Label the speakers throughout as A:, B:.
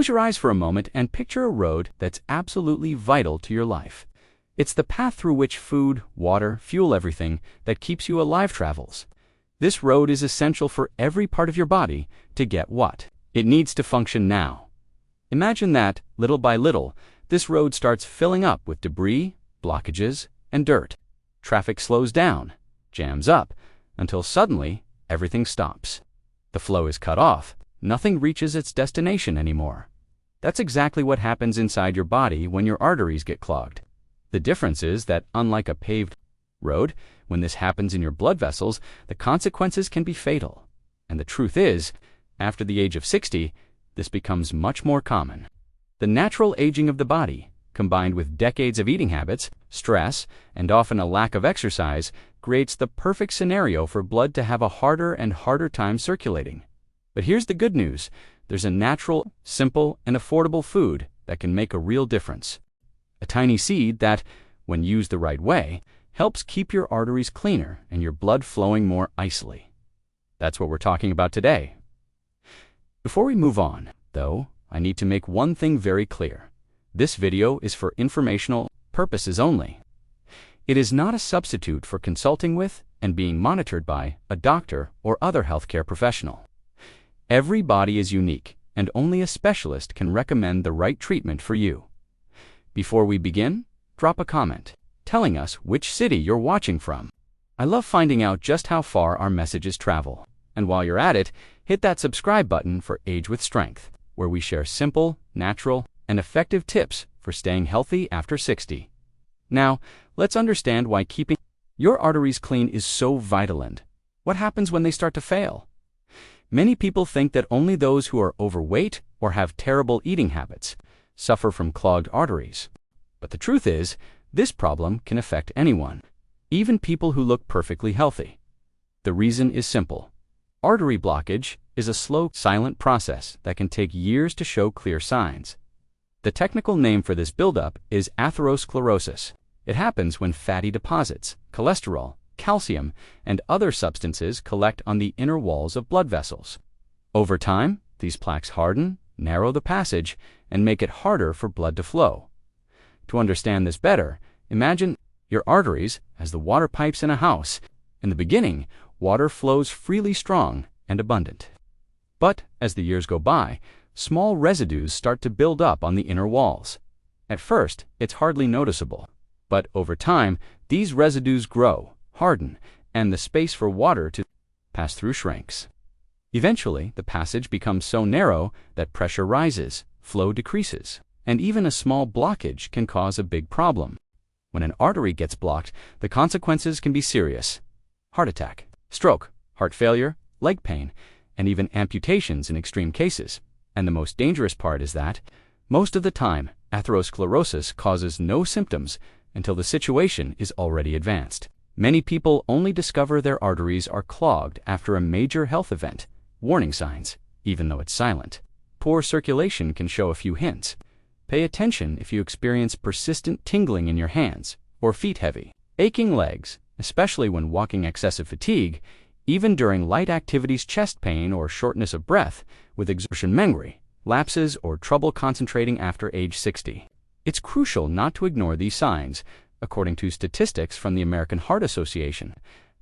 A: Close your eyes for a moment and picture a road that's absolutely vital to your life. It's the path through which food, water, fuel, everything that keeps you alive travels. This road is essential for every part of your body to get what it needs to function now. Imagine that, little by little, this road starts filling up with debris, blockages, and dirt. Traffic slows down, jams up, until suddenly everything stops. The flow is cut off. Nothing reaches its destination anymore. That's exactly what happens inside your body when your arteries get clogged. The difference is that, unlike a paved road, when this happens in your blood vessels, the consequences can be fatal. And the truth is, after the age of 60, this becomes much more common. The natural aging of the body, combined with decades of eating habits, stress, and often a lack of exercise, creates the perfect scenario for blood to have a harder and harder time circulating. But here's the good news. There's a natural, simple, and affordable food that can make a real difference. A tiny seed that, when used the right way, helps keep your arteries cleaner and your blood flowing more easily. That's what we're talking about today. Before we move on, though, I need to make one thing very clear. This video is for informational purposes only. It is not a substitute for consulting with and being monitored by a doctor or other healthcare professional. Every body is unique, and only a specialist can recommend the right treatment for you. Before we begin, drop a comment telling us which city you're watching from. I love finding out just how far our messages travel. And while you're at it, hit that subscribe button for Age with Strength, where we share simple, natural, and effective tips for staying healthy after 60. Now, let's understand why keeping your arteries clean is so vital and what happens when they start to fail. Many people think that only those who are overweight or have terrible eating habits suffer from clogged arteries. But the truth is, this problem can affect anyone, even people who look perfectly healthy. The reason is simple. Artery blockage is a slow, silent process that can take years to show clear signs. The technical name for this buildup is atherosclerosis. It happens when fatty deposits, cholesterol, calcium, and other substances collect on the inner walls of blood vessels. Over time, these plaques harden, narrow the passage, and make it harder for blood to flow. To understand this better, imagine your arteries as the water pipes in a house. In the beginning, water flows freely, strong and abundant. But as the years go by, small residues start to build up on the inner walls. At first, it's hardly noticeable. But over time, these residues grow, harden, and the space for water to pass through shrinks. Eventually, the passage becomes so narrow that pressure rises, flow decreases, and even a small blockage can cause a big problem. When an artery gets blocked, the consequences can be serious. Heart attack, stroke, heart failure, leg pain, and even amputations in extreme cases. And the most dangerous part is that, most of the time, atherosclerosis causes no symptoms until the situation is already advanced. Many people only discover their arteries are clogged after a major health event. Warning signs, even though it's silent. Poor circulation can show a few hints. Pay attention if you experience persistent tingling in your hands or feet, heavy, aching legs, especially when walking, excessive fatigue, even during light activities, chest pain or shortness of breath with exertion, memory lapses, or trouble concentrating after age 60. It's crucial not to ignore these signs. According to statistics from the American Heart Association,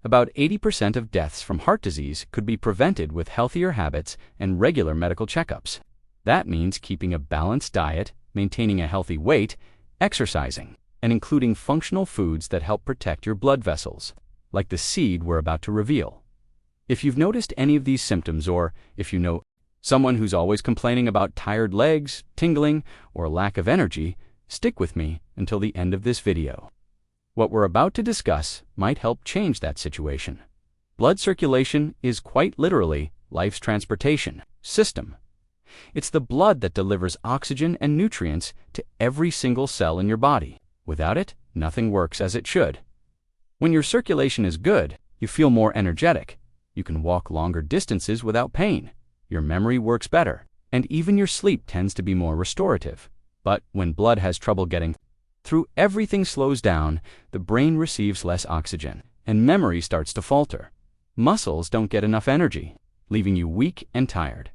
A: about 80% of deaths from heart disease could be prevented with healthier habits and regular medical checkups. That means keeping a balanced diet, maintaining a healthy weight, exercising, and including functional foods that help protect your blood vessels, like the seed we're about to reveal. If you've noticed any of these symptoms, or if you know someone who's always complaining about tired legs, tingling, or lack of energy, stick with me until the end of this video. What we're about to discuss might help change that situation. Blood circulation is quite literally life's transportation system. It's the blood that delivers oxygen and nutrients to every single cell in your body. Without it, nothing works as it should. When your circulation is good, you feel more energetic. You can walk longer distances without pain. Your memory works better, and even your sleep tends to be more restorative. But when blood has trouble getting through, everything slows down, the brain receives less oxygen, and memory starts to falter. Muscles don't get enough energy, leaving you weak and tired.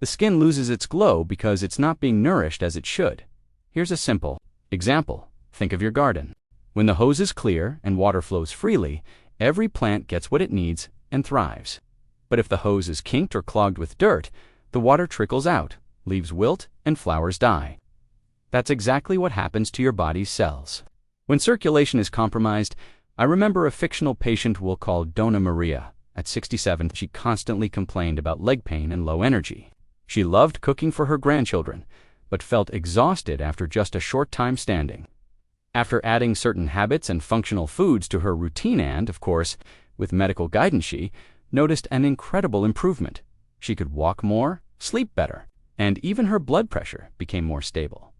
A: The skin loses its glow because it's not being nourished as it should. Here's a simple example. Think of your garden. When the hose is clear and water flows freely, every plant gets what it needs and thrives. But if the hose is kinked or clogged with dirt, the water trickles out, leaves wilt, and flowers die. That's exactly what happens to your body's cells. When circulation is compromised, I remember a fictional patient we'll call Donna Maria. At 67, she constantly complained about leg pain and low energy. She loved cooking for her grandchildren, but felt exhausted after just a short time standing. After adding certain habits and functional foods to her routine and, of course, with medical guidance, she noticed an incredible improvement. She could walk more, sleep better, and even her blood pressure became more stable.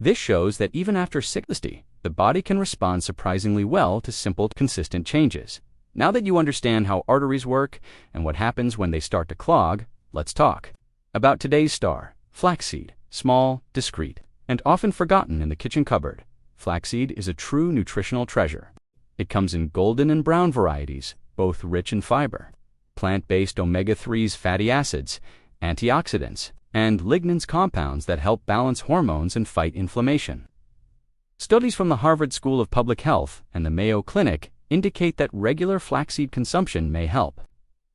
A: This shows that even after 60, the body can respond surprisingly well to simple, consistent changes. Now that you understand how arteries work and what happens when they start to clog, let's talk about today's star, flaxseed. Small, discreet, and often forgotten in the kitchen cupboard, flaxseed is a true nutritional treasure. It comes in golden and brown varieties, both rich in fiber, plant-based omega-3s fatty acids, antioxidants, and lignans compounds that help balance hormones and fight inflammation. Studies from the Harvard School of Public Health and the Mayo Clinic indicate that regular flaxseed consumption may help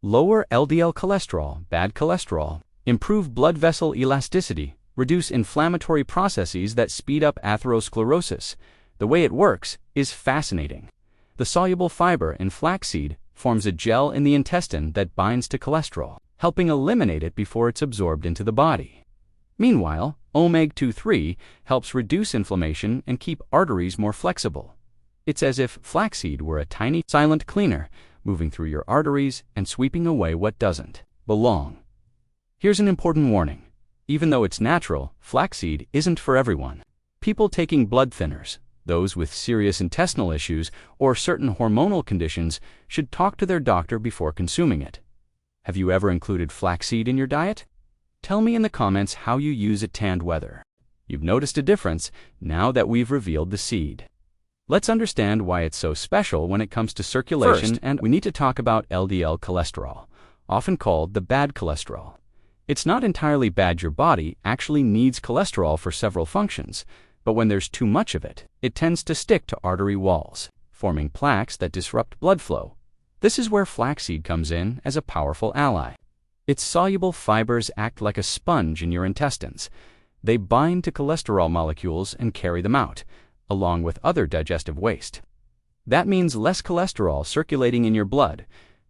A: lower LDL cholesterol, bad cholesterol, improve blood vessel elasticity, reduce inflammatory processes that speed up atherosclerosis. The way it works is fascinating. The soluble fiber in flaxseed forms a gel in the intestine that binds to cholesterol, helping eliminate it before it's absorbed into the body. Meanwhile, omega-3 helps reduce inflammation and keep arteries more flexible. It's as if flaxseed were a tiny, silent cleaner, moving through your arteries and sweeping away what doesn't belong. Here's an important warning. Even though it's natural, flaxseed isn't for everyone. People taking blood thinners, those with serious intestinal issues, or certain hormonal conditions should talk to their doctor before consuming it. Have you ever included flaxseed in your diet? Tell me in the comments how you use it tanned weather. You've noticed a difference now that we've revealed the seed. Let's understand why it's so special when it comes to circulation. First, and we need to talk about LDL cholesterol, often called the bad cholesterol. It's not entirely bad. Your body actually needs cholesterol for several functions, but when there's too much of it, it tends to stick to artery walls, forming plaques that disrupt blood flow. This is where flaxseed comes in as a powerful ally. Its soluble fibers act like a sponge in your intestines. They bind to cholesterol molecules and carry them out, along with other digestive waste. That means less cholesterol circulating in your blood,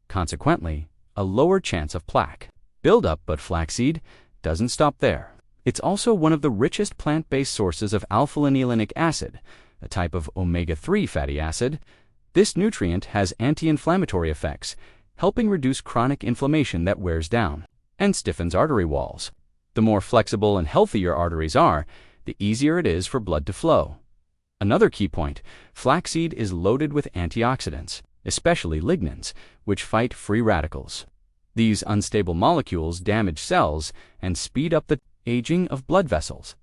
A: consequently, a lower chance of plaque buildup. But flaxseed doesn't stop there. It's also one of the richest plant-based sources of alpha-linolenic acid, a type of omega-3 fatty acid. This nutrient has anti-inflammatory effects, helping reduce chronic inflammation that wears down and stiffens artery walls. The more flexible and healthy your arteries are, the easier it is for blood to flow. Another key point, flaxseed is loaded with antioxidants, especially lignans, which fight free radicals. These unstable molecules damage cells and speed up the aging of blood vessels.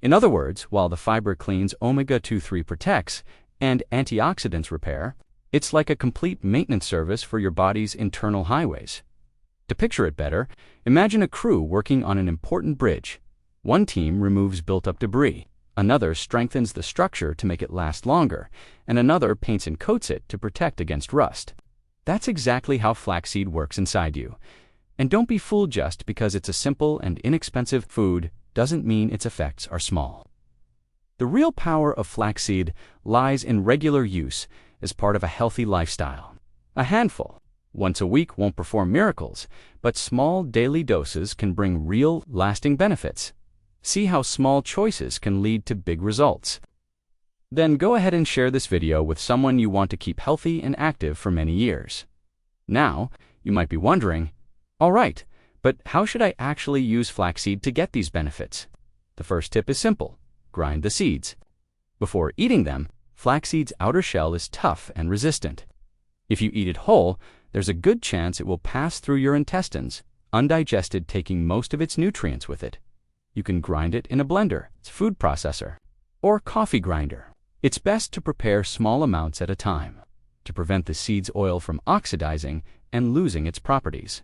A: In other words, while the fiber cleans, omega-3 protects, and antioxidants repair, it's like a complete maintenance service for your body's internal highways. To picture it better, imagine a crew working on an important bridge. One team removes built-up debris, another strengthens the structure to make it last longer, and another paints and coats it to protect against rust. That's exactly how flaxseed works inside you. And don't be fooled. Just because it's a simple and inexpensive food doesn't mean its effects are small. The real power of flaxseed lies in regular use as part of a healthy lifestyle. A handful once a week won't perform miracles, but small daily doses can bring real, lasting benefits. See how small choices can lead to big results. Then go ahead and share this video with someone you want to keep healthy and active for many years. Now, you might be wondering, all right, but how should I actually use flaxseed to get these benefits? The first tip is simple. Grind the seeds. Before eating them, flaxseed's outer shell is tough and resistant. If you eat it whole, there's a good chance it will pass through your intestines, undigested, taking most of its nutrients with it. You can grind it in a blender, food processor, or coffee grinder. It's best to prepare small amounts at a time to prevent the seed's oil from oxidizing and losing its properties.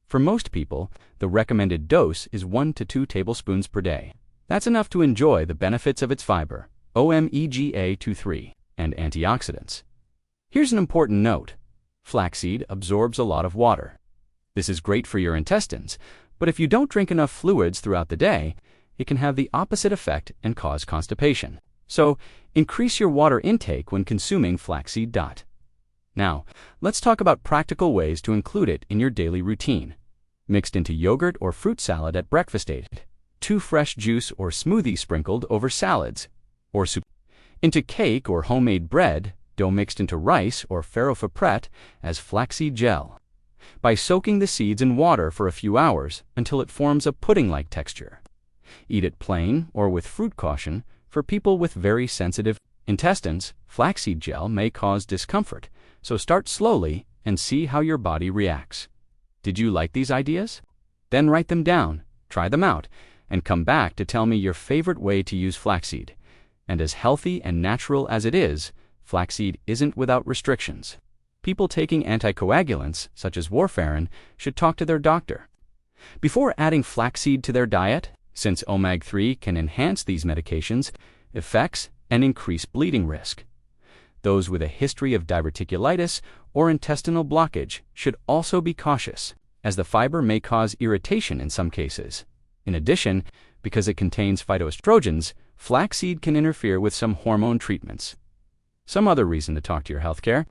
A: For most people, the recommended dose is 1 to 2 tablespoons per day. That's enough to enjoy the benefits of its fiber, omega-3, and antioxidants. Here's an important note. Flaxseed absorbs a lot of water. This is great for your intestines, but if you don't drink enough fluids throughout the day, it can have the opposite effect and cause constipation. So, increase your water intake when consuming flaxseed. Now, let's talk about practical ways to include it in your daily routine. Mixed into yogurt or fruit salad at breakfast. 2 fresh juice or smoothie sprinkled over salads or soup. Into cake or homemade bread, dough mixed into rice or farro as flaxseed gel. By soaking the seeds in water for a few hours until it forms a pudding-like texture. Eat it plain or with fruit caution. For people with very sensitive intestines, flaxseed gel may cause discomfort, so start slowly and see how your body reacts. Did you like these ideas? Then write them down, try them out, and come back to tell me your favorite way to use flaxseed. And as healthy and natural as it is, flaxseed isn't without restrictions. People taking anticoagulants, such as warfarin, should talk to their doctor. Before adding flaxseed to their diet, since omega-3 can enhance these medications' effects and increase bleeding risk. Those with a history of diverticulitis or intestinal blockage should also be cautious, as the fiber may cause irritation in some cases. In addition, because it contains phytoestrogens, flaxseed can interfere with some hormone treatments. Some other reason to talk to your healthcare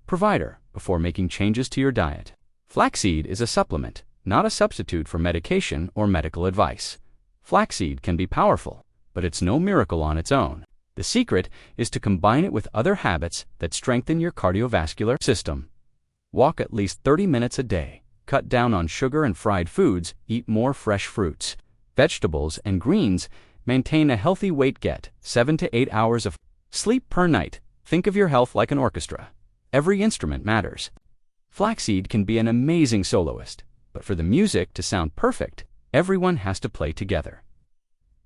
A: provider before making changes to your diet. Flaxseed is a supplement, not a substitute for medication or medical advice. Flaxseed can be powerful, but it's no miracle on its own. The secret is to combine it with other habits that strengthen your cardiovascular system. Walk at least 30 minutes a day. Cut down on sugar and fried foods. Eat more fresh fruits, vegetables, and greens. Maintain a healthy weight. Get 7 to 8 hours of sleep per night. Think of your health like an orchestra. Every instrument matters. Flaxseed can be an amazing soloist, but for the music to sound perfect, everyone has to play together.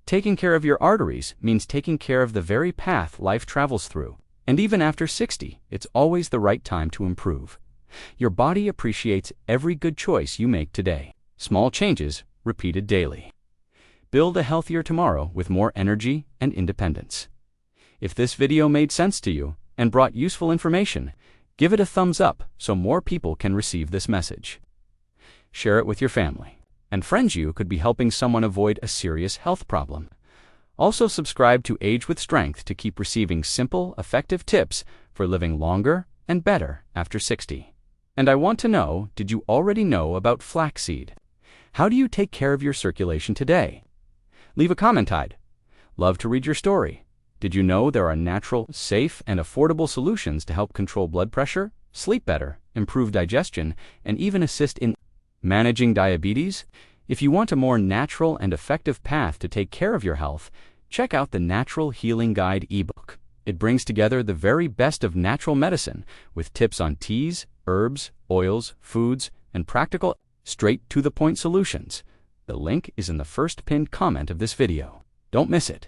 A: Taking care of your arteries means taking care of the very path life travels through. And even after 60, it's always the right time to improve. Your body appreciates every good choice you make today. Small changes, repeated daily. Build a healthier tomorrow with more energy and independence. If this video made sense to you and brought useful information, give it a thumbs up so more people can receive this message. Share it with your family and friends. You could be helping someone avoid a serious health problem. Also subscribe to Age with Strength to keep receiving simple, effective tips for living longer and better after 60. And I want to know, did you already know about flaxseed? How do you take care of your circulation today? Leave a comment. I'd love to read your story. Did you know there are natural, safe, and affordable solutions to help control blood pressure, sleep better, improve digestion, and even assist in managing diabetes? If you want a more natural and effective path to take care of your health, check out the Natural Healing Guide ebook. It brings together the very best of natural medicine with tips on teas, herbs, oils, foods, and practical, straight-to-the-point solutions. The link is in the first pinned comment of this video. Don't miss it.